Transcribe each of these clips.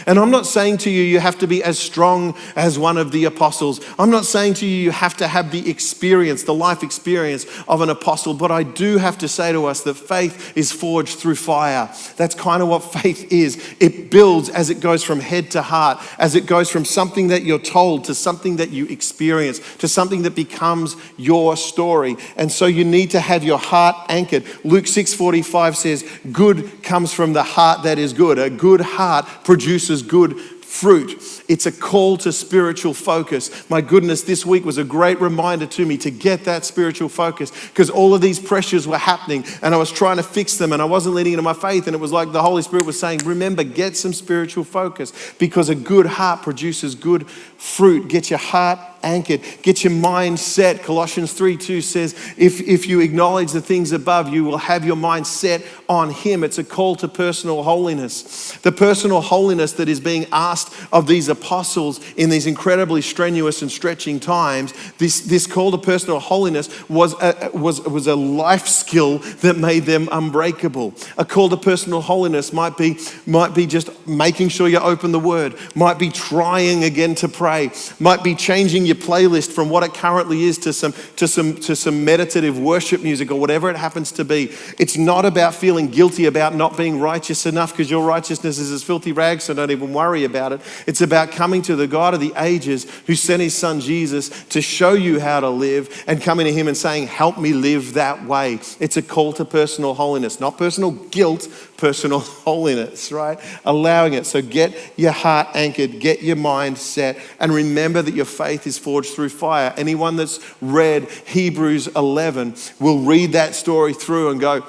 And I'm not saying to you, you have to be as strong as one of the apostles. I'm not saying to you, you have to have the experience, the life experience of an apostle. But I do have to say to us that faith is forged through fire. That's kind of what faith is. It builds as it goes from head to heart, as it goes from something that you're told to something that you experience, to something that becomes your story. And so you need to have your heart anchored. Luke 6:45 says, good comes from the heart that is good. A good heart produces good fruit. It's a call to spiritual focus. My goodness, this week was a great reminder to me to get that spiritual focus, because all of these pressures were happening and I was trying to fix them and I wasn't leaning into my faith, and it was like the Holy Spirit was saying, remember, get some spiritual focus, because a good heart produces good fruit. Get your heart anchored. Get your mind set. Colossians 3:2 says, if you acknowledge the things above, you will have your mind set on Him. It's a call to personal holiness. The personal holiness that is being asked of these apostles in these incredibly strenuous and stretching times, this call to personal holiness was a life skill that made them unbreakable. A call to personal holiness might be just making sure you open the Word, might be trying again to pray, might be changing your playlist from what it currently is to some meditative worship music or whatever it happens to be. It's not about feeling guilty about not being righteous enough, because your righteousness is as filthy rags, so don't even worry about it. It's about coming to the God of the ages who sent His Son Jesus to show you how to live, and coming to Him and saying, help me live that way. It's a call to personal holiness, not personal guilt, personal holiness, right? Allowing it. So get your heart anchored, get your mind set, and remember that your faith is forged through fire. Anyone that's read Hebrews 11 will read that story through and go,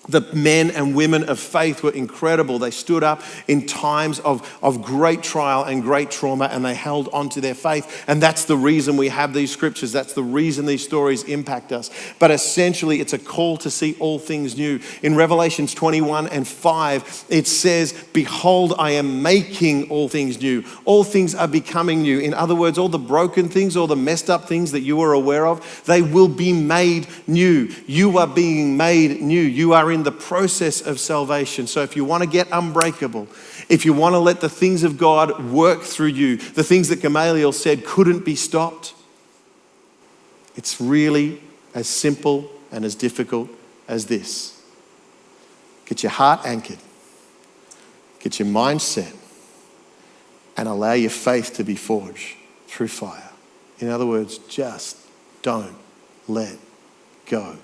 the men and women of faith were incredible. They stood up in times of great trial and great trauma, and they held on to their faith. And that's the reason we have these scriptures. That's the reason these stories impact us. But essentially, it's a call to see all things new. In Revelations 21:5, it says, behold, I am making all things new. All things are becoming new. In other words, all the broken things, all the messed up things that you are aware of, they will be made new. You are being made new. You are in the process of salvation. So if you want to get unbreakable, if you want to let the things of God work through you, the things that Gamaliel said couldn't be stopped, it's really as simple and as difficult as this. Get your heart anchored, get your mind set, and allow your faith to be forged through fire. In other words, just don't let go.